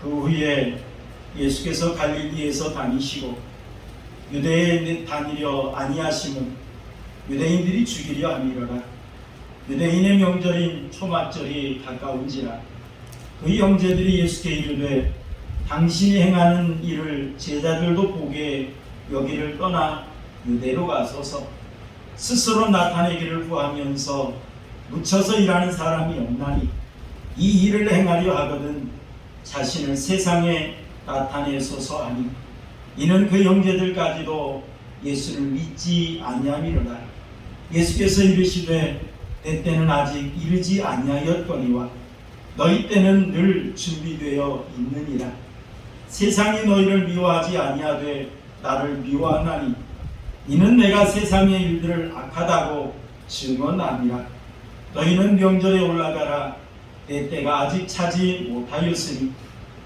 그 후에 예수께서 갈릴리에서 다니시고 유대에 다니려 아니하심은 유대인들이 죽이려 함이로라. 유대인의 명절인 초막절이 가까운지라. 그 형제들이 예수께 이르되 당신이 행하는 일을 제자들도 보게 여기를 떠나 유대로 가소서. 스스로 나타내기를 구하면서 묻혀서 일하는 사람이 없나니 이 일을 행하려 하거든 자신을 세상에 나타내소서 하니 이는 그 형제들까지도 예수를 믿지 아니함이로라. 예수께서 이르시되 내 때는 아직 이르지 아니하였거니와 너희 때는 늘 준비되어 있느니라. 세상이 너희를 미워하지 아니하되 나를 미워하나니 이는 내가 세상의 일들을 악하다고 증언함이라. 너희는 명절에 올라가라. 내 때가 아직 차지 못하였으니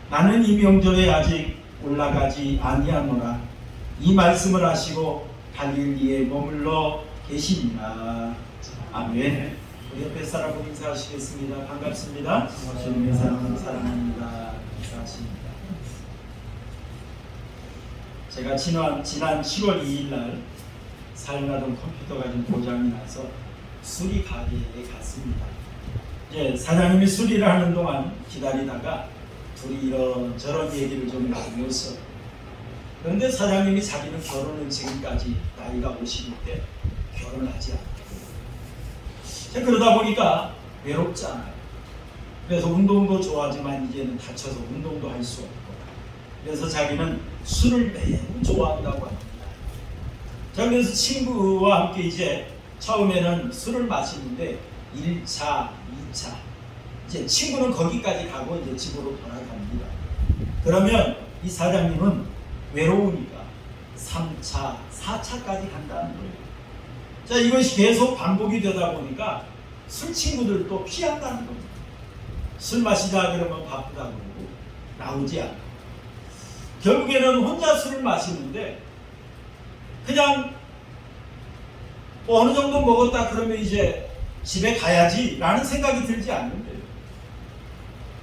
나는 이 명절에 아직 올라가지 아니하노라. 이 말씀을 하시고 갈릴리에 머물러 계시니라. 아멘. 우리 옆에 사람과 인사하시겠습니다. 반갑습니다. 주님의 사랑을 사랑합니다. 인사하십니다. 제가 지난 7월 2일 날 사용하던 컴퓨터가 좀 고장이 나서 수리 가게에 갔습니다. 이제 사장님이 수리를 하는 동안 기다리다가 둘이 이런저런 얘기를 좀 나누었어요. 그런데 사장님이 자기는 결혼은 지금까지 나이가 50인데 결혼하지 않고 그러다 보니까 외롭잖아요. 그래서 운동도 좋아하지만 이제는 다쳐서 운동도 할 수 없고 그래서 자기는 술을 매우 좋아한다고 합니다. 자, 그래서 친구와 함께 이제 처음에는 술을 마시는데 1차, 2차 이제 친구는 거기까지 가고 이제 집으로 돌아갑니다. 그러면 이 사장님은 외로우니까 3차, 4차까지 간다는 거예요. 자, 이것이 계속 반복이 되다 보니까 술 친구들도 피한다는 겁니다. 술 마시자 그러면 바쁘다 그러고 나오지 않고 결국에는 혼자 술을 마시는데 그냥 뭐 어느 정도 먹었다 그러면 이제 집에 가야지 라는 생각이 들지 않는데요.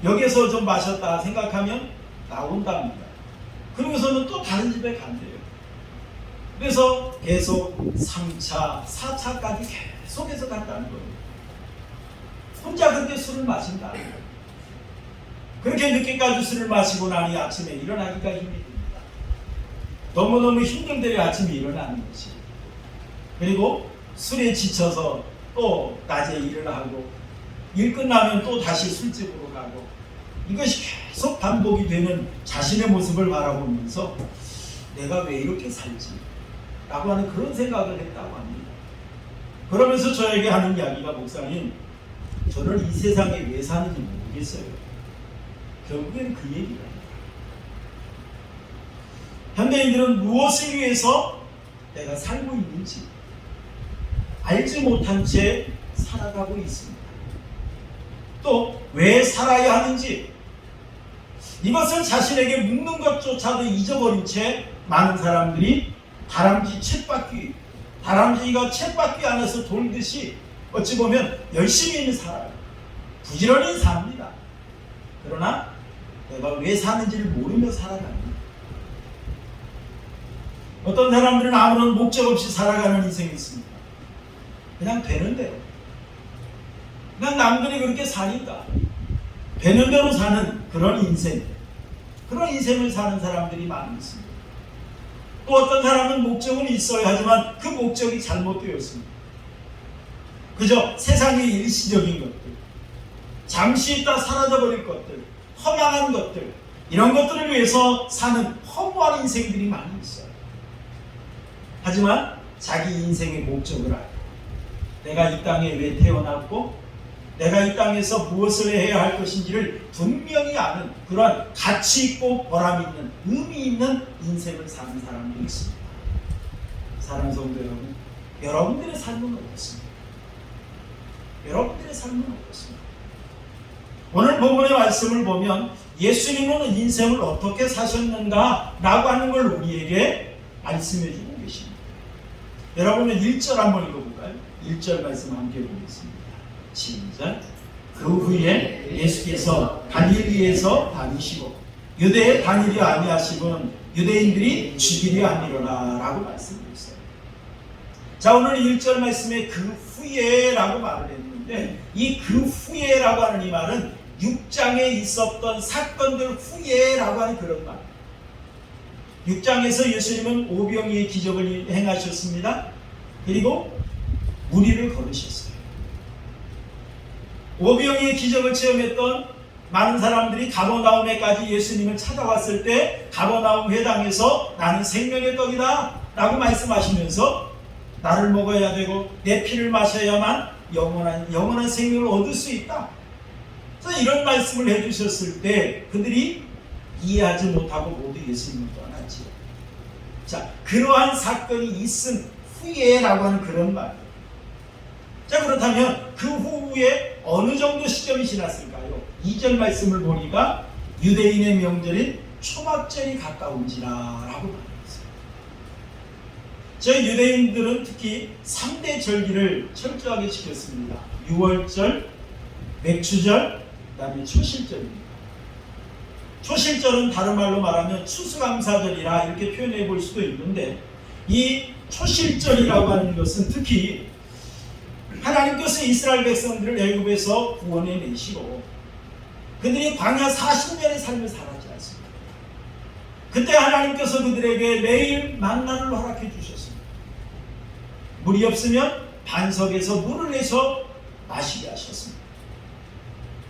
여기서 좀 마셨다 생각하면 나온답니다. 그러고서는 또 다른 집에 간대요. 그래서 계속 3차, 4차까지 계속해서 간다는 거예요. 혼자 그렇게 술을 마신다는 거예요. 그렇게 늦게까지 술을 마시고 나니 아침에 일어나기가 힘이 듭니다. 너무너무 힘든데 아침에 일어나는 것이. 그리고 술에 지쳐서 또 낮에 일을 하고 일 끝나면 또 다시 술집으로 가고 이것이 계속 반복이 되는 자신의 모습을 바라보면서 내가 왜 이렇게 살지? 라고 하는 그런 생각을 했다고 합니다. 그러면서 저에게 하는 이야기가 목사님 저는 이 세상에 왜 사는지 모르겠어요. 결국엔 그 얘기가 현대인들은 무엇을 위해서 내가 살고 있는지 알지 못한 채 살아가고 있습니다. 또 왜 살아야 하는지 이것을 자신에게 묻는 것조차도 잊어버린 채 많은 사람들이 다람쥐 다람쥐가 쳇바퀴 안에서 돌듯이 어찌 보면 열심히 살아요. 부지런히 삽니다. 그러나 내가 왜 사는지를 모르며 살아갑니다. 어떤 사람들은 아무런 목적 없이 살아가는 인생이 있습니다. 그냥 되는 대로. 그냥 남들이 그렇게 사니까 되는 대로 사는 그런 인생. 그런 인생을 사는 사람들이 많이 있습니다. 또 어떤 사람은 목적은 있어야 하지만 그 목적이 잘못되었습니다. 그저 세상의 일시적인 것들, 잠시 있다 사라져버릴 것들, 허망한 것들, 이런 것들을 위해서 사는 허무한 인생들이 많이 있어요. 하지만 자기 인생의 목적을 알고 내가 이 땅에 왜 태어났고 내가 이 땅에서 무엇을 해야 할 것인지를 분명히 아는 그러한 가치 있고 보람 있는 의미 있는 인생을 사는 사람들이 있습니다. 사랑하는 성도 여러분, 여러분들의 삶은 어떻습니까? 여러분들의 삶은 어떻습니까? 오늘 본문의 말씀을 보면 예수님은 인생을 어떻게 사셨는가 라고 하는 걸 우리에게 말씀해 주고 계십니다. 여러분은 1절 한번 읽어볼까요? 1절 말씀 함께 보겠습니다. 시작. 그 후에 예수께서 갈릴리에서 다니시고 유대에 다니려 아니하시면 유대인들이 죽이려 함이로라 라고 말씀드렸어요. 자, 오늘 1절 말씀에 그 후에라고 말을 했는데, 이 그 후에라고 하는 이 말은 6장에 있었던 사건들 후에라고 하는 그런 말. 6장에서 예수님은 오병이의 기적을 행하셨습니다. 그리고 무리를 걸으셨어요. 오병이의 기적을 체험했던 많은 사람들이 가버나움에까지 예수님을 찾아왔을 때 가버나움 회당에서 나는 생명의 떡이다 라고 말씀하시면서 나를 먹어야 되고 내 피를 마셔야만 영원한 생명을 얻을 수 있다. 그래서 이런 말씀을 해주셨을 때 그들이 이해하지 못하고 모두 예수님을 떠났지요. 자, 그러한 사건이 있은 후에라고 하는 그런 말. 자, 그렇다면 그 후에 어느 정도 시점이 지났을까요? 2절 말씀을 보니까 유대인의 명절인 초막절이 가까운지라 라고 말했어요. 저희 유대인들은 특히 3대 절기를 철저하게 지켰습니다. 6월절, 맥추절, 그 다음에 초실절입니다. 초실절은 다른 말로 말하면 추수감사절이라 이렇게 표현해 볼 수도 있는데, 이 초실절이라고 하는 것은 특히 하나님께서 이스라엘 백성들을 애굽에서 구원해 내시고 그들이 광야 40년의 삶을 살았지 않습니까? 그때 하나님께서 그들에게 매일 만나를 허락해 주셨습니다. 물이 없으면 반석에서 물을 내서 마시게 하셨습니다.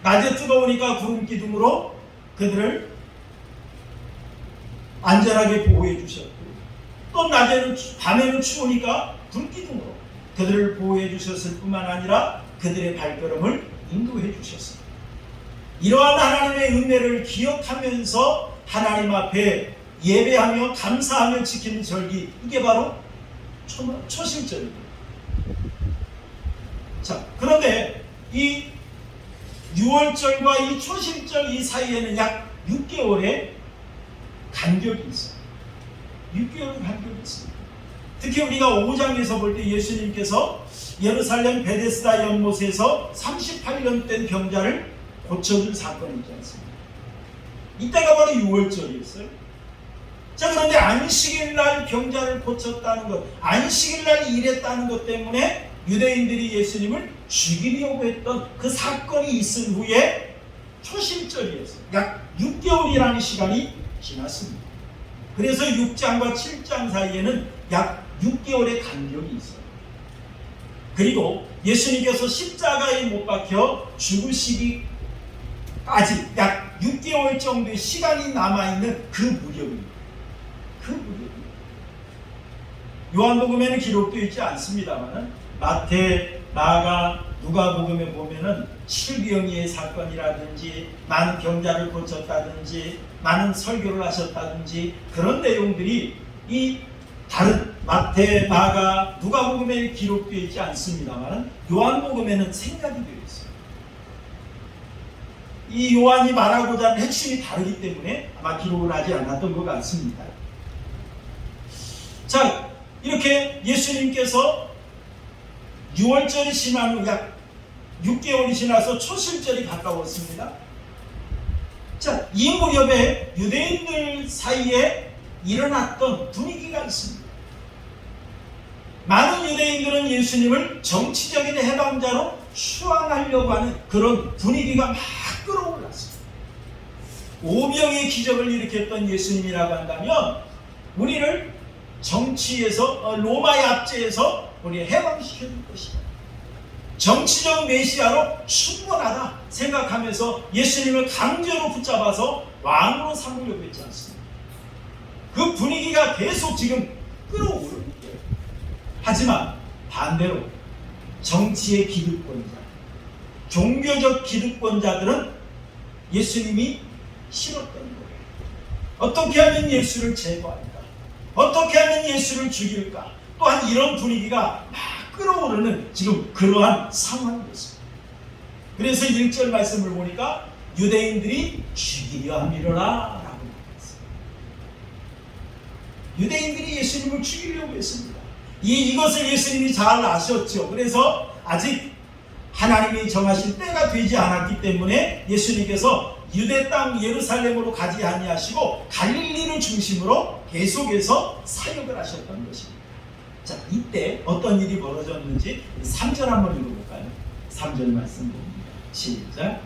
낮에 뜨거우니까 구름 기둥으로 그들을 안전하게 보호해 주셨고, 또 밤에는 추우니까 불기둥으로 그들을 보호해 주셨을 뿐만 아니라 그들의 발걸음을 인도해 주셨습니다. 이러한 하나님의 은혜를 기억하면서 하나님 앞에 예배하며 감사하며 지키는 절기, 이게 바로 초실절입니다. 자, 그런데 이 6월절과 이 초실절 이 사이에는 약 6개월의 간격이 있어요. 6개월의 간격이 있습니다. 특히 우리가 5장에서 볼 때 예수님께서 예루살렘 베데스다 연못에서 38년 된 병자를 고쳐준 사건이 있지 않습니까? 이때가 바로 6월절이었어요. 자, 그런데 안식일날 병자를 고쳤다는 것, 안식일날 일했다는 것 때문에 유대인들이 예수님을 죽이려고 했던 그 사건이 있은 후에 초실절이었어요. 약 6개월이라는 시간이 지났습니다. 그래서 6장과 7장 사이에는 약 6개월의 간격이 있어요. 그리고 예수님께서 십자가에 못 박혀 죽으시기까지 약 6개월 정도의 시간이 남아있는 그 무렵입니다. 그 무렵입니다. 요한복음에는 기록되어 있지 않습니다만 마태, 마가, 누가복음에 보면은 칠병이의 사건이라든지 많은 병자를 고쳤다든지 많은 설교를 하셨다든지 그런 내용들이 이 다른 마태, 마가, 누가복음에 기록되어 있지 않습니다만 요한복음에는 생략이 되어 있어요. 이 요한이 말하고자 하는 핵심이 다르기 때문에 아마 기록을 하지 않았던 것 같습니다. 자, 이렇게 예수님께서 6월절이 지난 후 약 6개월이 지나서 초실절이 가까웠습니다. 자, 이 무렵에 유대인들 사이에 일어났던 분위기가 있습니다. 많은 유대인들은 예수님을 정치적인 해방자로 추앙하려고 하는 그런 분위기가 막 끌어올랐습니다. 오병의 기적을 일으켰던 예수님이라고 한다면 우리를 정치에서 로마의 압제에서 우리 해방시켜 줄 것이다. 정치적 메시아로 충분하다 생각하면서 예수님을 강제로 붙잡아서 왕으로 삼으려고 했지 않습니까? 그 분위기가 계속 지금 끌어오르는 거예요. 하지만 반대로 정치의 기득권자, 종교적 기득권자들은 예수님이 싫었던 거예요. 어떻게 하면 예수를 제거할까? 어떻게 하면 예수를 죽일까? 또한 이런 분위기가 막 끌어오르는 지금 그러한 상황이었습니다. 그래서 1절 말씀을 보니까 유대인들이 죽이려 함이로라 라고 말했어요. 유대인들이 예수님을 죽이려고 했습니다. 이것을 예수님이 잘 아셨죠. 그래서 아직 하나님이 정하신 때가 되지 않았기 때문에 예수님께서 유대 땅 예루살렘으로 가지 아니하시고 갈릴리를 중심으로 계속해서 사역을 하셨던 것입니다. 자, 이때 어떤 일이 벌어졌는지 3절 한번 읽어볼까요? 3절 말씀 봅니다. 시작.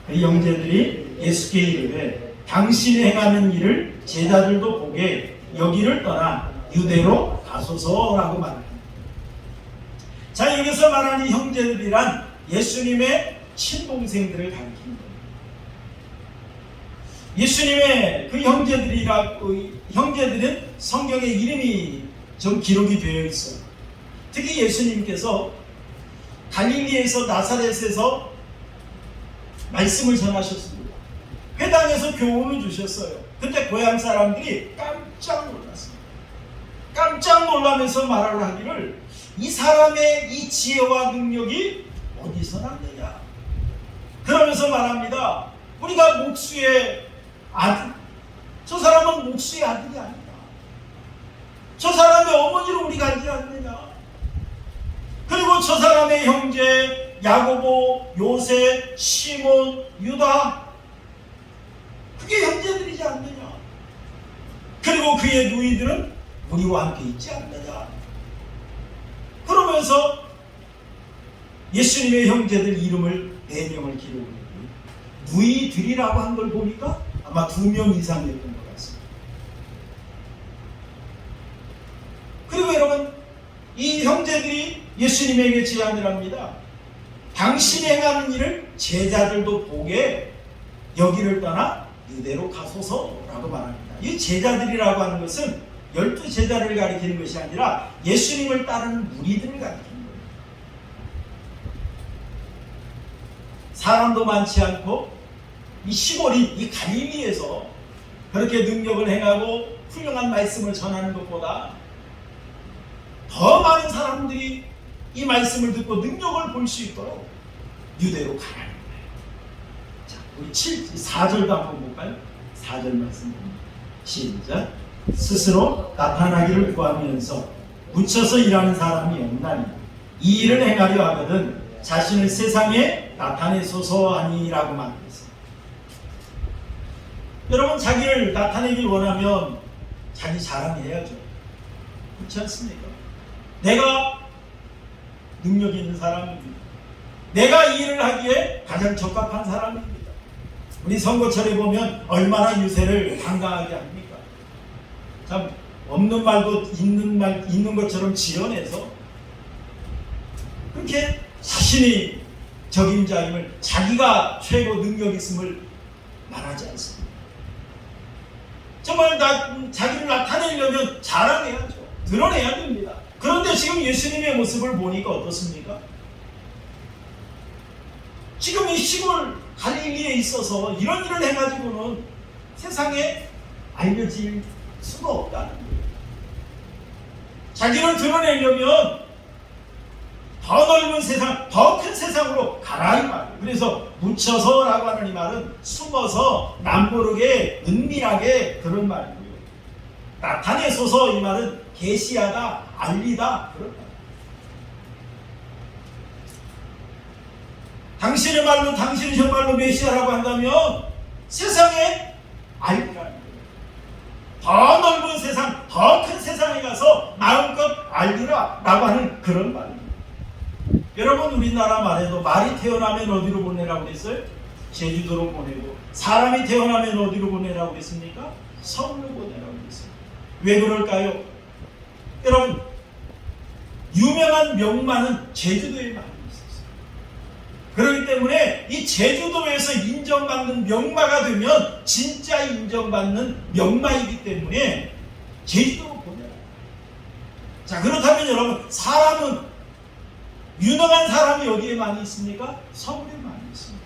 그 형제들이 예수께 이르되 당신이 행하는 일을 제자들도 보게 여기를 떠나 유대로 가소서라고 말합니다. 자, 여기서 말하는 형제들이란 예수님의 친동생들을 가리키는 겁니다. 예수님의 그 형제들은 성경에 이름이 좀 기록이 되어 있어요. 특히 예수님께서 갈릴리에서 나사렛에서 말씀을 전하셨습니다. 회당에서 교훈을 주셨어요. 그때 고향 사람들이 깜짝 놀랐습니다. 깜짝 놀라면서 말을 하기를 이 사람의 이 지혜와 능력이 어디서 났느냐. 그러면서 말합니다. 우리가 목수의 아들, 저 사람은 목수의 아들이 아니다. 저 사람의 어머니를 우리가 알지 않느냐. 그리고 저 사람의 형제 야고보, 요새, 시몬, 유다, 그게 형제들이지 않느냐. 그리고 그의 누이들은 우리와 함께 있지 않느냐. 그러면서 예수님의 형제들 이름을 4명을 기록했고 누이들이라고 한 걸 보니까 아마 2명 이상이었던 것 같습니다. 그리고 여러분, 이 형제들이 예수님에게 제안을 합니다. 당신이 행하는 일을 제자들도 보게 여기를 떠나 유대로 가소서라고 말합니다. 이 제자들이라고 하는 것은 12제자를 가리키는 것이 아니라 예수님을 따르는 무리들을 가리키는 거예요. 사람도 많지 않고 이 시골인 이 갈릴리에서 그렇게 능력을 행하고 훌륭한 말씀을 전하는 것보다 더 많은 사람들이 이 말씀을 듣고 능력을 볼 수 있도록 유대로 가라는 거예요. 자, 우리 4절도 한번 볼까요? 4절 말씀 봅니다. 시작. 스스로 나타나기를 구하면서 묻혀서 일하는 사람이 없나니 이 일을 행하려 하거든 자신을 세상에 나타내소서 하니라고 말했습니다. 여러분, 자기를 나타내길 원하면 자기 자랑해야죠. 그렇지 않습니까? 내가 능력 있는 사람입니다. 내가 이 일을 하기에 가장 적합한 사람입니다. 우리 선거철에 보면 얼마나 유세를 당당하게 합니까? 참 없는 말도 있는 것처럼 지어내서 그렇게 자신이 적임자임을, 자기가 최고 능력 있음을 말하지 않습니다. 정말 자기를 나타내려면 자랑해야죠. 드러내야 됩니다. 그런데 지금 예수님의 모습을 보니까 어떻습니까? 지금 이 시골 갈릴리에 있어서 이런 일을 해가지고는 세상에 알려질 수가 없다는 거예요. 자기를 드러내려면 더 넓은 세상, 더 큰 세상으로 가라 이 말이에요. 그래서 묻혀서라고 하는 이 말은 숨어서 남모르게 은밀하게 그런 말이고요. 나타내소서 이 말은 계시하다, 알리다 그런 말. 당신의 말로, 당신이 정말로 메시아라고 한다면 세상에 알리라는 거예요. 더 넓은 세상, 더 큰 세상에 가서 마음껏 알리라 라고 하는 그런 말입니다. 여러분, 우리나라 말에도 말이 태어나면 어디로 보내라고 그랬어요? 제주도로 보내고, 사람이 태어나면 어디로 보내라고 그랬습니까? 서울로 보내라고 그랬어요. 왜 그럴까요? 여러분, 유명한 명마는 제주도에 많이 있었어요. 그렇기 때문에 이 제주도에서 인정받는 명마가 되면 진짜 인정받는 명마이기 때문에 제주도로 보내라. 자, 그렇다면 여러분, 사람은, 유능한 사람이 어디에 많이 있습니까? 서울에 많이 있습니다.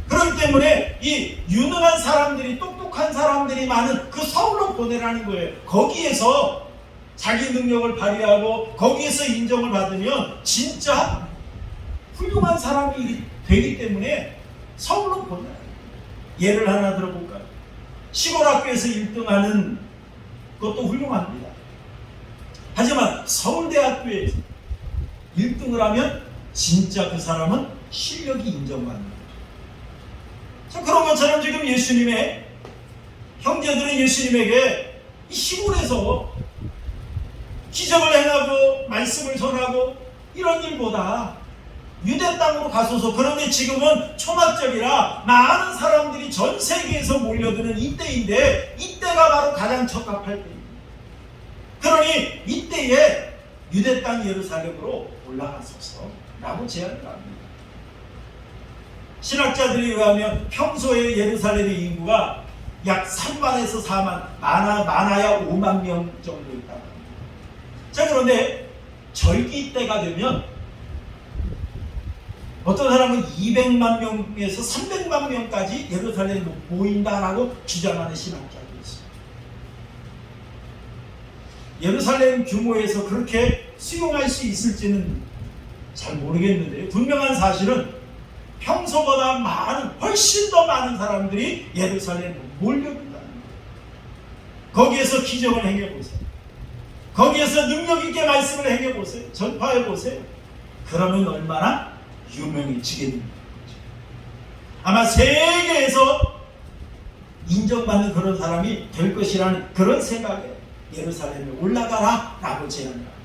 그렇기 때문에 이 유능한 사람들이, 똑똑한 사람들이 많은 그 서울로 보내라는 거예요. 거기에서 자기 능력을 발휘하고 거기에서 인정을 받으면 진짜 훌륭한 사람이 되기 때문에 서울로 보내라. 예를 하나 들어볼까요? 시골 학교에서 1등하는 것도 훌륭합니다. 하지만 서울대학교에서 1등을 하면 진짜 그 사람은 실력이 인정받는 거예요. 자, 그런 것처럼 지금 예수님의 형제들은 예수님에게 이 시골에서 기적을 행하고 말씀을 전하고 이런 일보다 유대 땅으로 가소서. 그런데 지금은 초막절이라 많은 사람들이 전 세계에서 몰려드는 이때인데 이때가 바로 가장 적합할 때입니다. 그러니 이때에 유대 땅 예루살렘으로 올라가소서 라고 제안을 합니다. 신학자들에 의하면 평소에 예루살렘의 인구가 약 3만에서 4만, 많아야 5만 명 정도 있다고 합니다. 자, 그런데 절기 때가 되면 어떤 사람은 200만 명에서 300만 명까지 예루살렘에 모인다라고 주장하는 신학자도 있습니다. 예루살렘 규모에서 그렇게 수용할 수 있을지는 잘 모르겠는데 분명한 사실은 평소보다 훨씬 더 많은 사람들이 예루살렘에 몰려든다는 거예요. 거기에서 기적을 행해보세요. 거기에서 능력 있게 말씀을 행해보세요. 전파해보세요. 그러면 얼마나 유명해지겠는 거죠. 아마 세계에서 인정받는 그런 사람이 될 것이라는 그런 생각에 예루살렘에 올라가라 라고 제안을 합니다.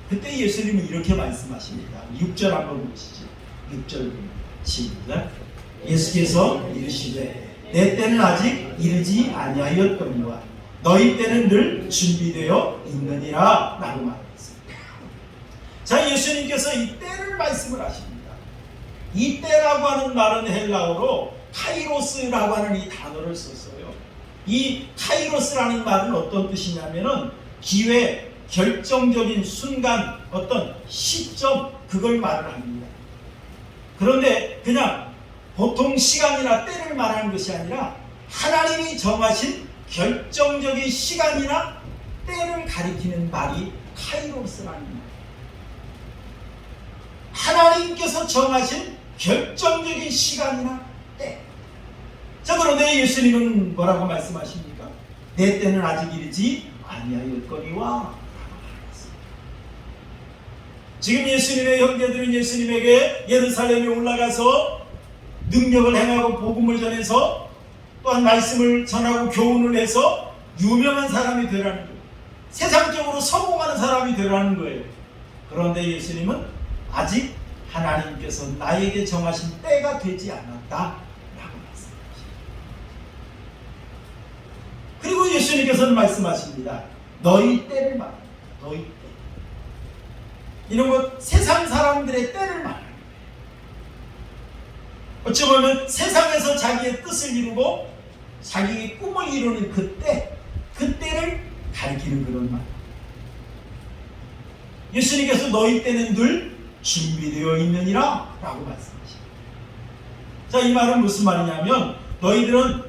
그때 예수님은 이렇게 말씀하십니다. 6절 한번 보시죠. 6절 시작. 예수께서 이르시되 내 때는 아직 이르지 아니하였거니와 너희 때는 늘 준비되어 있느니라 라고 말했습니다. 자, 예수님께서 이 때를 말씀을 하십니다. 이 때라고 하는 말은 헬라어로 카이로스라고 하는 이 단어를 썼어요. 이 카이로스라는 말은 어떤 뜻이냐면은 기회, 결정적인 순간, 어떤 시점, 그걸 말을 합니다. 그런데 그냥 보통 시간이나 때를 말하는 것이 아니라 하나님이 정하신 결정적인 시간이나 때를 가리키는 말이 카이로스라는 말. 하나님께서 정하신 결정적인 시간이나 때. 자, 그런데 예수님은 뭐라고 말씀하십니까? 내 때는 아직 이르지 아니하였거니와. 지금 예수님의 형제들은 예수님에게 예루살렘에 올라가서 능력을 행하고 복음을 전해서 또한 말씀을 전하고 교훈을 해서 유명한 사람이 되라는 거예요. 세상적으로 성공하는 사람이 되라는 거예요. 그런데 예수님은 아직 하나님께서 나에게 정하신 때가 되지 않았다 라고 말씀하십니다. 그리고 예수님께서는 말씀하십니다. 너희 때를 말합니다. 너희 때. 이런 것 세상 사람들의 때를 말합니다. 어찌 보면 세상에서 자기의 뜻을 이루고 자기의 꿈을 이루는 그때를 가리키는 그런 말. 예수님께서 너희 때는 늘 준비되어 있느니라 라고 말씀하십니다. 자, 이 말은 무슨 말이냐면 너희들은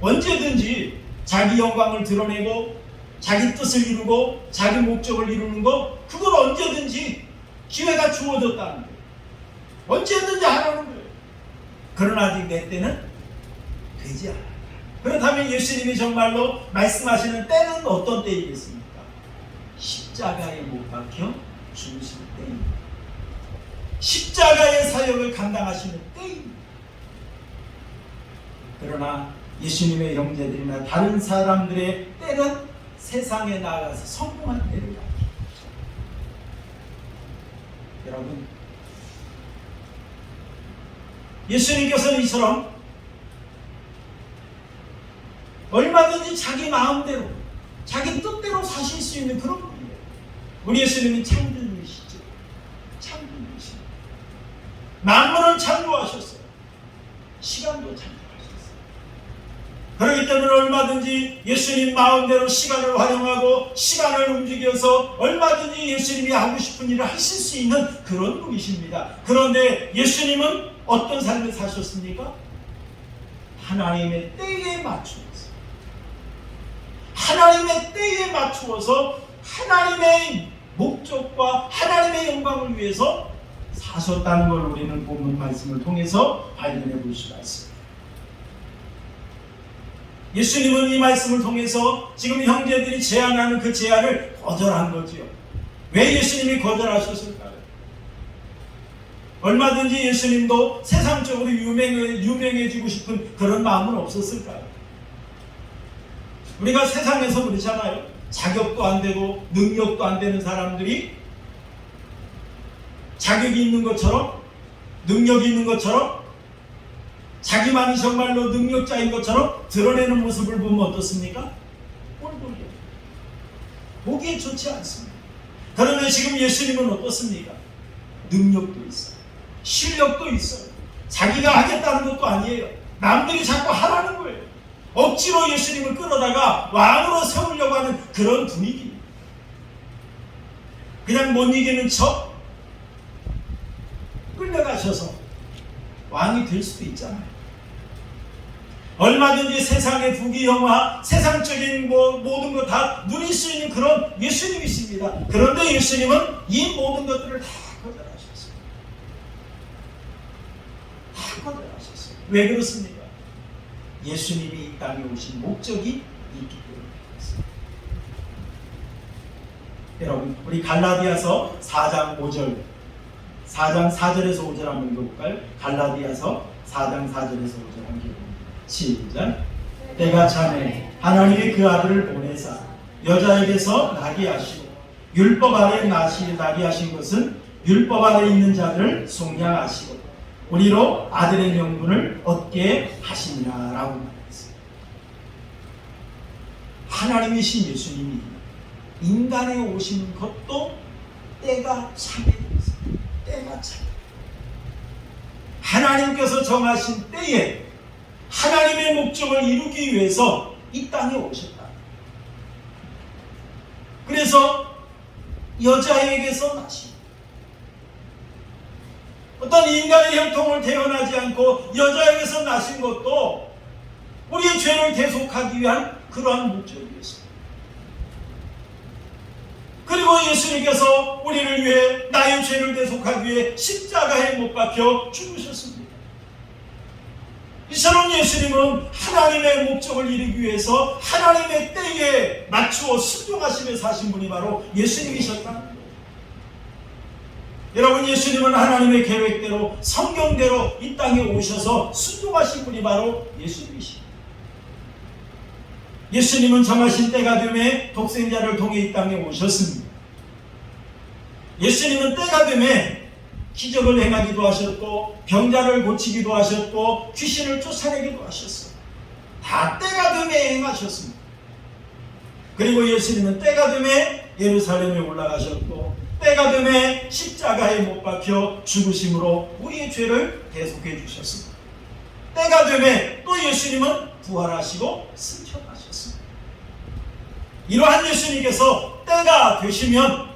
언제든지 자기 영광을 드러내고 자기 뜻을 이루고 자기 목적을 이루는 거, 그걸 언제든지 기회가 주어졌다는 거예요. 언제든지 하라는 거예요. 그러나 아직 내 때는 되지 않아요. 그렇다면 예수님이 정말로 말씀하시는 때는 어떤 때이겠습니까? 십자가에 못 박혀 죽으실 때입니다. 십자가의 사역을 감당하시는 때입니다. 그러나 예수님의 형제들이나 다른 사람들의 때는 세상에 나가서 성공한 때를 가리킵니다. 여러분, 예수님께서는 이처럼 얼마든지 자기 마음대로 자기 뜻대로 사실 수 있는 그런 분이에요. 우리 예수님은 창조주이시죠. 창조주이십니다. 만물을 창조하셨어요. 시간도 창조하셨어요. 그렇기 때문에 얼마든지 예수님 마음대로 시간을 활용하고 시간을 움직여서 얼마든지 예수님이 하고 싶은 일을 하실 수 있는 그런 분이십니다. 그런데 예수님은 어떤 삶을 사셨습니까? 하나님의 때에 맞추어서 하나님의 때에 맞추어서 하나님의 목적과 하나님의 영광을 위해서 사셨다는 걸 우리는 본문 말씀을 통해서 발견해 볼 수가 있습니다. 예수님은 이 말씀을 통해서 지금 형제들이 제안하는 그 제안을 거절한 거지요. 왜 예수님이 거절하셨을까요? 얼마든지 예수님도 세상적으로 유명해지고 싶은 그런 마음은 없었을까요? 우리가 세상에서 그렇잖아요. 자격도 안 되고 능력도 안 되는 사람들이 자격이 있는 것처럼, 능력이 있는 것처럼, 자기만이 정말로 능력자인 것처럼 드러내는 모습을 보면 어떻습니까? 꼴보기에 보기에 좋지 않습니다. 그런데 지금 예수님은 어떻습니까? 능력도 있어요. 실력도 있어요. 자기가 하겠다는 것도 아니에요. 남들이 자꾸 하라는 거예요. 억지로 예수님을 끌어다가 왕으로 세우려고 하는 그런 분위기입니다. 그냥 못 이기는 척 끌려가셔서 왕이 될 수도 있잖아요. 얼마든지 세상의 부귀영화, 세상적인 모든 것 다 누릴 수 있는 그런 예수님이십니다. 그런데 예수님은 이 모든 것들을 다 거절하셨어요. 다 거절하셨어요. 왜 그렇습니까? 예수님이 이 땅에 오신 목적이 있기 때문입니다. 여러분, 우리 갈라디아서 4장 5절, 4장 4절에서 5절 한번 읽어볼까요? 갈라디아서 4장 4절에서 5절 한번 읽어봅니다. 시작. 때가 차매 하나님이 그 아들을 보내사 여자에게서 나게 하시고 율법 아래 나게 하신 것은 율법 아래 있는 자들을 속량하시고 우리로 아들의 명분을 얻게 하시니라라고 말했어요. 하나님이신 예수님이 인간에 오시는 것도 때가 차게 있어요. 때가 차게. 하나님께서 정하신 때에 하나님의 목적을 이루기 위해서 이 땅에 오셨다. 그래서 여자에게서 나시고 어떤 인간의 혈통을 태어나지 않고 여자에게서 나신 것도 우리의 죄를 대속하기 위한 그러한 목적이었습니다. 그리고 예수님께서 우리를 위해 나의 죄를 대속하기 위해 십자가에 못 박혀 죽으셨습니다. 이처럼 예수님은 하나님의 목적을 이루기 위해서 하나님의 때에 맞추어 순종하시며 사신 분이 바로 예수님이셨다는 거예요. 여러분, 예수님은 하나님의 계획대로 성경대로 이 땅에 오셔서 순종하신 분이 바로 예수님이십니다. 예수님은 정하신 때가 되매 독생자를 통해 이 땅에 오셨습니다. 예수님은 때가 되매 기적을 행하기도 하셨고 병자를 고치기도 하셨고 귀신을 쫓아내기도 하셨어요. 다 때가 되매 행하셨습니다. 그리고 예수님은 때가 되매 예루살렘에 올라가셨고 때가 되매 십자가에 못 박혀 죽으심으로 우리의 죄를 대속해 주셨습니다. 때가 되매 또 예수님은 부활하시고 승천하셨습니다. 이러한 예수님께서 때가 되시면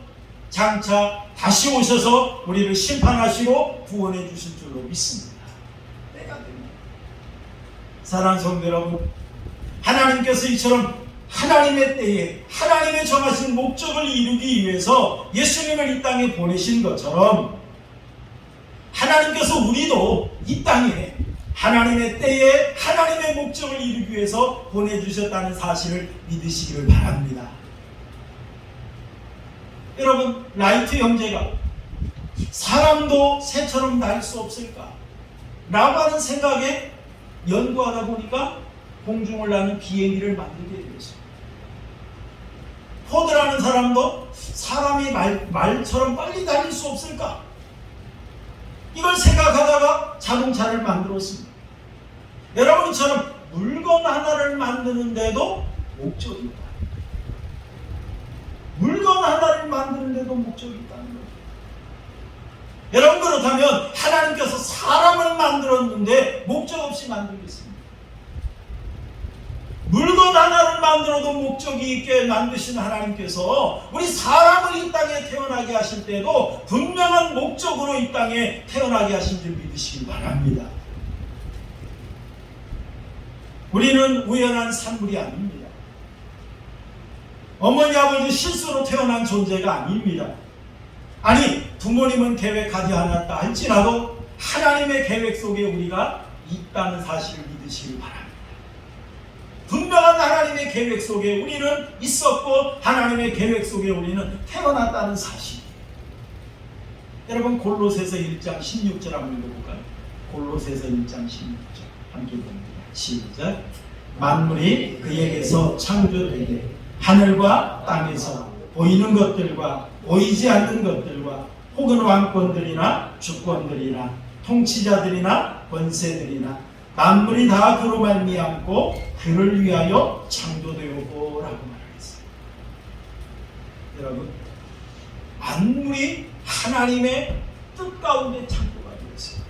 장차 다시 오셔서 우리를 심판하시고 구원해 주실 줄로 믿습니다. 때가 됩니다. 사랑하는 성도 여러분, 하나님께서 이처럼 하나님의 때에 하나님의 정하신 목적을 이루기 위해서 예수님을 이 땅에 보내신 것처럼 하나님께서 우리도 이 땅에 하나님의 때에 하나님의 목적을 이루기 위해서 보내주셨다는 사실을 믿으시기를 바랍니다. 여러분, 라이트 형제가 사람도 새처럼 날 수 없을까? 라고 하는 생각에 연구하다 보니까 공중을 나는 비행기를 만들게 되었습니다. 포드라는 사람도 사람이 말처럼 빨리 달릴 수 없을까? 이걸 생각하다가 자동차를 만들었습니다. 여러분처럼 물건 하나를 만드는데도 목적이 있다. 물건 하나를 만드는데도 목적이 있다는 거예요. 여러분, 그렇다면 하나님께서 사람을 만들었는데 목적 없이 만들겠습니다. 물건 하나를 만들어도 목적이 있게 만드신 하나님께서 우리 사람을 이 땅에 태어나게 하실 때도 분명한 목적으로 이 땅에 태어나게 하신 줄 믿으시기 바랍니다. 우리는 우연한 산물이 아닙니다. 어머니 아버지 실수로 태어난 존재가 아닙니다. 아니, 부모님은 계획하지 않았다 할지라도 하나님의 계획 속에 우리가 있다는 사실을 믿으시기 바랍니다. 분명한 하나님의 계획 속에 우리는 있었고 하나님의 계획 속에 우리는 태어났다는 사실. 여러분 골로새서 1장 16절 한번 읽어볼까요? 골로새서 1장 16절 함께 봅니다. 시작. 만물이 그에게서 창조되게 하늘과 땅에서 보이는 것들과 보이지 않는 것들과 혹은 왕권들이나 주권들이나 통치자들이나 권세들이나 만물이 다 그로 말미암고 그를 위하여 창조되었고 라고 말하겠어요. 여러분, 만물이 하나님의 뜻 가운데 창조가 되었어요.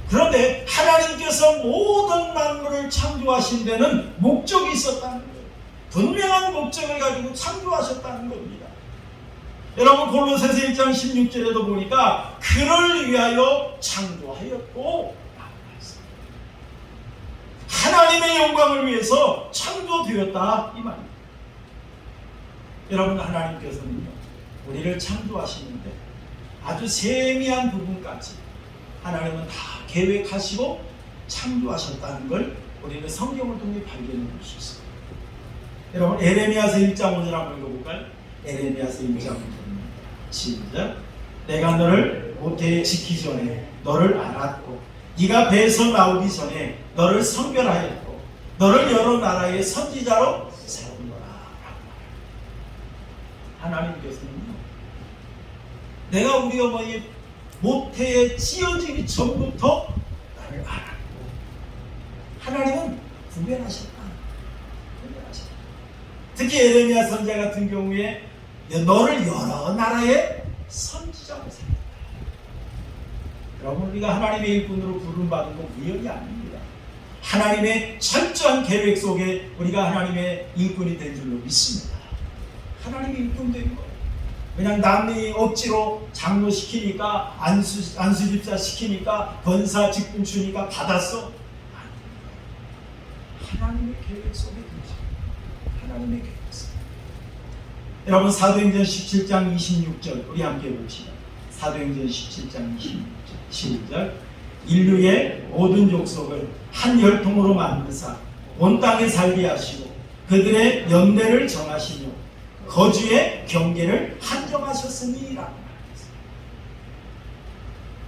그런데 하나님께서 모든 만물을 창조하신 데는 목적이 있었다는 거예요. 분명한 목적을 가지고 창조하셨다는 겁니다. 여러분 골로새서 1장 16절에도 보니까 그를 위하여 창조하였고 하나님의 영광을 위해서 창조되었다 이 말입니다. 여러분 하나님께서는요 우리를 창조하시는데 아주 세미한 부분까지 하나님은 다 계획하시고 창조하셨다는 걸 우리는 성경을 통해 발견해 볼 수 있습니다. 여러분 에레미야서 1장 5절 한번 읽어볼까요? 에레미야서 1장 5절 시작. 내가 너를 모태에 짓기 전에 너를 알았고 네가 배에서 나오기 전에 너를 성별하였고 너를 여러 나라의 선지자로 세우노라. 하나님께서는요 내가 우리 어머니 모태에 찌어지기 전부터 나를 알았고 하나님은 구별하셨다. 특히 에레미야 선지자 같은 경우에 너를 여러 나라의 선지자로 세웠다. 여러분 우리가 하나님의 일꾼으로 부름받은 건 우연이 아닙니다. 하나님의 철저한 계획 속에 우리가 하나님의 일꾼이 된 줄로 믿습니다. 하나님의 일꾼 된 거예요. 그냥 남이 억지로 장로 시키니까 안수집사 시키니까 권사 직분 주니까 받았어. 하나님의 계획 속에 계십니다. 하나님의 계획 속에. 여러분 사도행전 17장 26절 우리 함께 봅시다. 사도행전 17장 26절 시작. 인류의 모든 족속을 한 혈통으로 만드사 온 땅에 살게 하시고 그들의 연대를 정하시며 거주의 경계를 한정하셨으니라.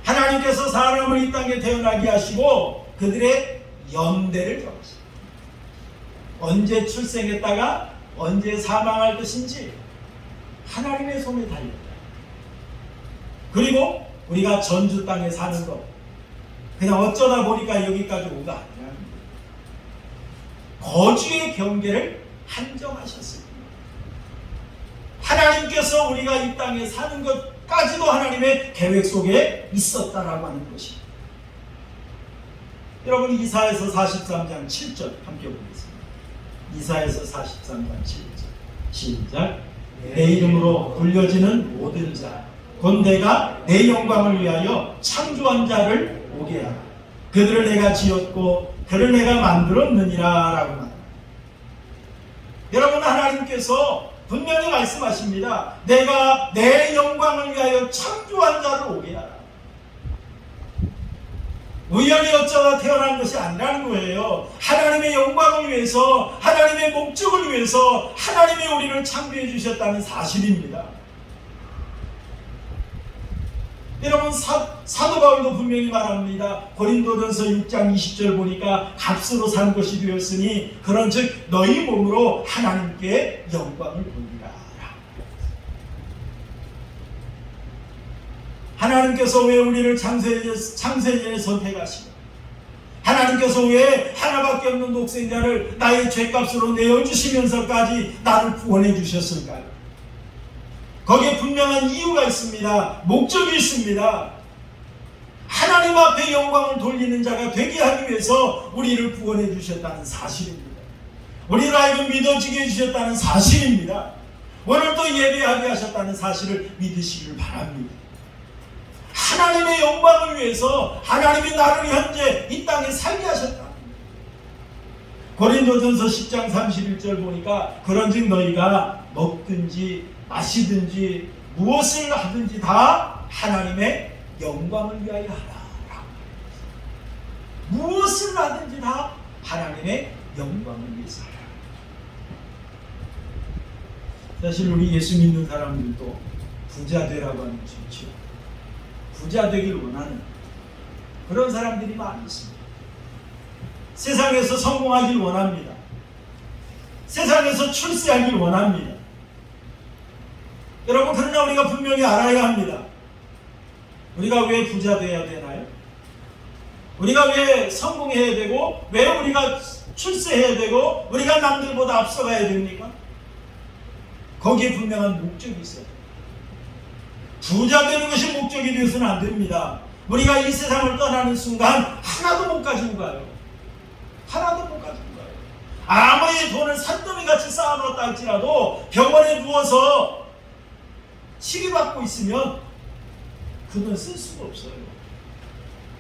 하나님께서 사람을 이 땅에 태어나게 하시고 그들의 연대를 정하시고 언제 출생했다가 언제 사망할 것인지 하나님의 손에 달렸다. 그리고 우리가 전주 땅에 사는 것 그냥 어쩌다 보니까 여기까지 온거 아니야. 거주의 경계를 한정하셨습니다. 하나님께서 우리가 이 땅에 사는 것까지도 하나님의 계획 속에 있었다라고 하는 것입니다. 여러분 이사야서 43장 7절 함께 보겠습니다. 이사야서 43장 7절 시작. 내 이름으로 불려지는 모든 자 곧 내가 내 영광을 위하여 창조한 자를 오게 하라. 그들을 내가 지었고 그를 내가 만들었느니라 라고 말합니다. 여러분 하나님께서 분명히 말씀하십니다. 내가 내 영광을 위하여 창조한 자를 오게 하라. 우연히 어쩌다 태어난 것이 아니라는 거예요. 하나님의 영광을 위해서 하나님의 목적을 위해서 하나님이 우리를 창조해 주셨다는 사실입니다. 여러분 사도 바울도 분명히 말합니다. 고린도전서 6장 20절 보니까 값으로 산 것이 되었으니 그런즉 너희 몸으로 하나님께 영광을 돌리라. 하나님께서 왜 우리를 창세전에 선택하시고 하나님께서 왜 하나밖에 없는 독생자를 나의 죄값으로 내어주시면서까지 나를 구원해 주셨을까요? 거기에 분명한 이유가 있습니다. 목적이 있습니다. 하나님 앞에 영광을 돌리는 자가 되게 하기 위해서 우리를 구원해 주셨다는 사실입니다. 우리를 하여금 믿어지게 해주셨다는 사실입니다. 오늘도 예배하게 하셨다는 사실을 믿으시길 바랍니다. 하나님의 영광을 위해서 하나님이 나를 현재 이 땅에 살게 하셨다. 고린도전서 10장 31절 보니까 그런즉 너희가 먹든지 마시든지 무엇을 하든지 다 하나님의 영광을 위하여 하라. 무엇을 하든지 다 하나님의 영광을 위해서 하라. 사실 우리 예수 믿는 사람들도 부자 되라고 하는 좋죠. 부자 되길 원하는 그런 사람들이 많이 있습니다. 세상에서 성공하길 원합니다. 세상에서 출세하길 원합니다. 여러분, 그러나 우리가 분명히 알아야 합니다. 우리가 왜 부자 되어야 되나요? 우리가 왜 성공해야 되고, 왜 우리가 출세해야 되고, 우리가 남들보다 앞서가야 됩니까? 거기에 분명한 목적이 있어요. 부자 되는 것이 목적이 되어서는 안 됩니다. 우리가 이 세상을 떠나는 순간 하나도 못 가지고 가요. 하나도 못 가지고 가요. 아무리 돈을 산더미같이 쌓아놓았다 할지라도 병원에 누워서 치료받고 있으면 그 돈 쓸 수가 없어요.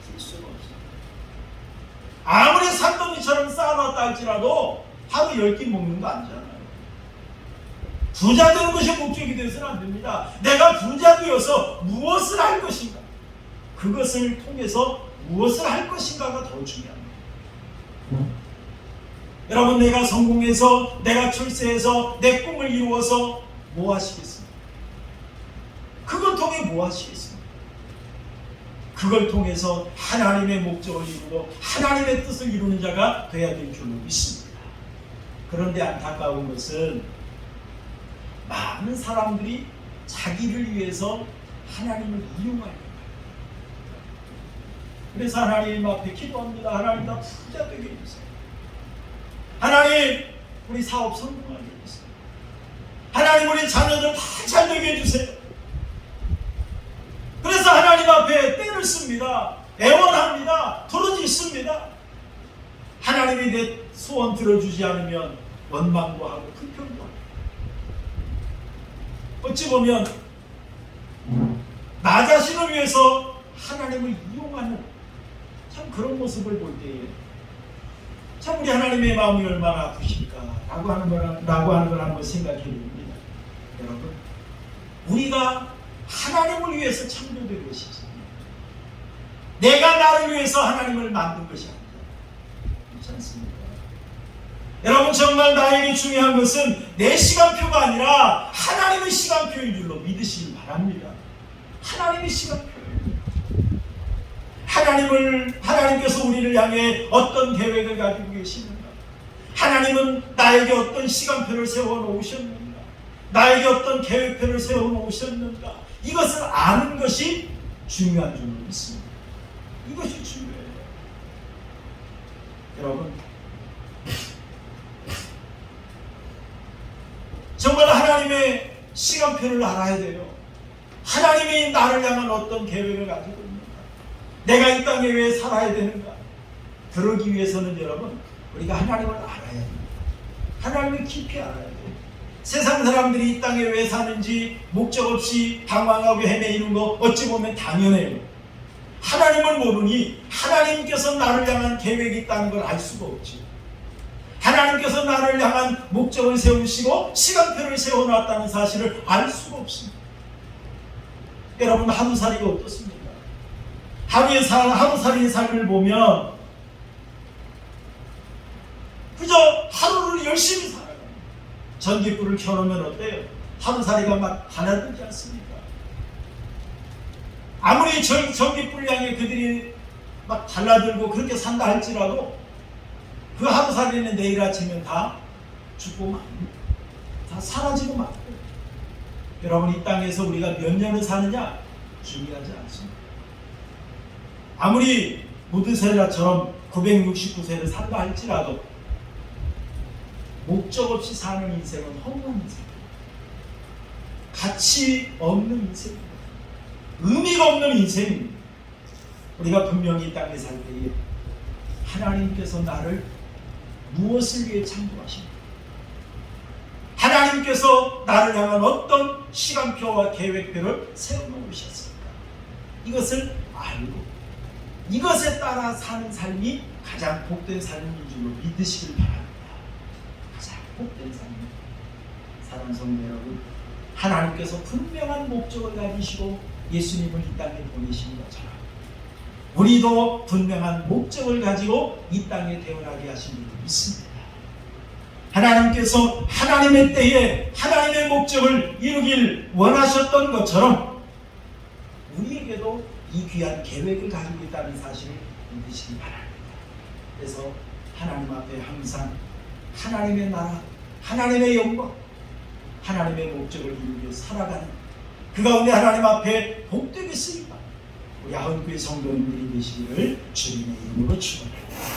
쓸 수가 없어요. 아무리 산더미처럼 쌓아놨다 할지라도 하루 10끼 먹는 거 아니잖아요. 부자 되는 것이 목적이 되어서는 안 됩니다. 내가 부자 되어서 무엇을 할 것인가, 그것을 통해서 무엇을 할 것인가가 더 중요합니다. 여러분, 내가 성공해서, 내가 출세해서, 내 꿈을 이루어서 뭐 하시겠습니까? 그걸 통해 뭐 하시겠습니까? 그걸 통해서 하나님의 목적을 이루고 하나님의 뜻을 이루는 자가 되어야 될 줄로 믿습니다. 그런데 안타까운 것은 많은 사람들이 자기를 위해서 하나님을 이용하는 거예요. 그래서 하나님 앞에 기도합니다. 하나님, 나 부자 되게 해주세요. 하나님, 우리 사업 성공하게 해주세요. 하나님, 우리 자녀들 다 잘 되게 해주세요. 그래서 하나님 앞에 떼를 씁니다. 애원합니다. 부르짖습니다. 하나님이 내 소원 들어주지 않으면 원망도 하고 불평도 하고, 어찌 보면 나 자신을 위해서 하나님을 이용하는 참 그런 모습을 볼 때에 참 우리 하나님의 마음이 얼마나 아프실까라고 하는 걸 한번 생각해 봅니다. 여러분, 우리가 하나님을 위해서 창조된 것이지 내가 나를 위해서 하나님을 만든 것이 아니다. 그렇지 않습니까? 여러분, 정말 나에게 중요한 것은 내 시간표가 아니라 하나님의 시간표인 줄로 믿으시길 바랍니다. 하나님의 시간표예요. 하나님께서 우리를 향해 어떤 계획을 가지고 계시는가? 하나님은 나에게 어떤 시간표를 세워 놓으셨는가? 나에게 어떤 계획표를 세워 놓으셨는가? 이것을 아는 것이 중요한 줄로 믿습니다. 이것이 중요해요. 여러분, 정말 하나님의 시간표를 알아야 돼요. 하나님이 나를 향한 어떤 계획을 가지고 있는가? 내가 이 땅에 왜 살아야 되는가? 그러기 위해서는 여러분, 우리가 하나님을 알아야 됩니다. 하나님을 깊이 알아야 돼요. 세상 사람들이 이 땅에 왜 사는지 목적 없이 방황하고 헤매이는 거 어찌 보면 당연해요. 하나님을 모르니 하나님께서 나를 향한 계획이 있다는 걸 알 수가 없지. 하나님께서 나를 향한 목적을 세우시고 시간표를 세워놨다는 사실을 알 수가 없습니다. 여러분, 하루살이가 어떻습니까? 하루살이의 삶을 보면 그저 하루를 열심히 살아요. 전기불을 켜놓으면 어때요? 하루살이가 막 달아들지 않습니까? 아무리 전기불을 향해 그들이 막 달라들고 그렇게 산다 할지라도 그 하루살이는 내일 아침엔 다 죽고 맙니다. 다 사라지고 맙니다. 여러분, 이 땅에서 우리가 몇 년을 사느냐 중요하지 않습니다. 아무리 무드셀라처럼 969세를 산다 할지라도 목적 없이 사는 인생은 헛된 인생, 가치 없는 인생입니다. 의미가 없는 인생입니다. 우리가 분명히 이 땅에 살 때에 하나님께서 나를 무엇을 위해 창조하십니까? 하나님께서 나를 향한 어떤 시간표와 계획표를 세워놓으셨습니까? 이것을 알고 이것에 따라 사는 삶이 가장 복된 삶인 줄로 믿으시길 바랍니다. 가장 복된 삶입니다. 사랑하는 성도 여러분, 하나님께서 분명한 목적을 가지시고 예수님을 이 땅에 보내신 것처럼 우리도 분명한 목적을 가지고 이 땅에 태어나게 하신 줄로 믿습니다. 하나님께서 하나님의 때에 하나님의 목적을 이루길 원하셨던 것처럼 우리에게도 이 귀한 계획을 가지고 있다는 사실을 믿으시기 바랍니다. 그래서 하나님 앞에 항상 하나님의 나라, 하나님의 영광, 하나님의 목적을 이루기 위해 살아가는 그 가운데 하나님 앞에 복되겠습니다. 우리 하은교회 성도님들이 되시기를 주님의 이름으로 축원합니다.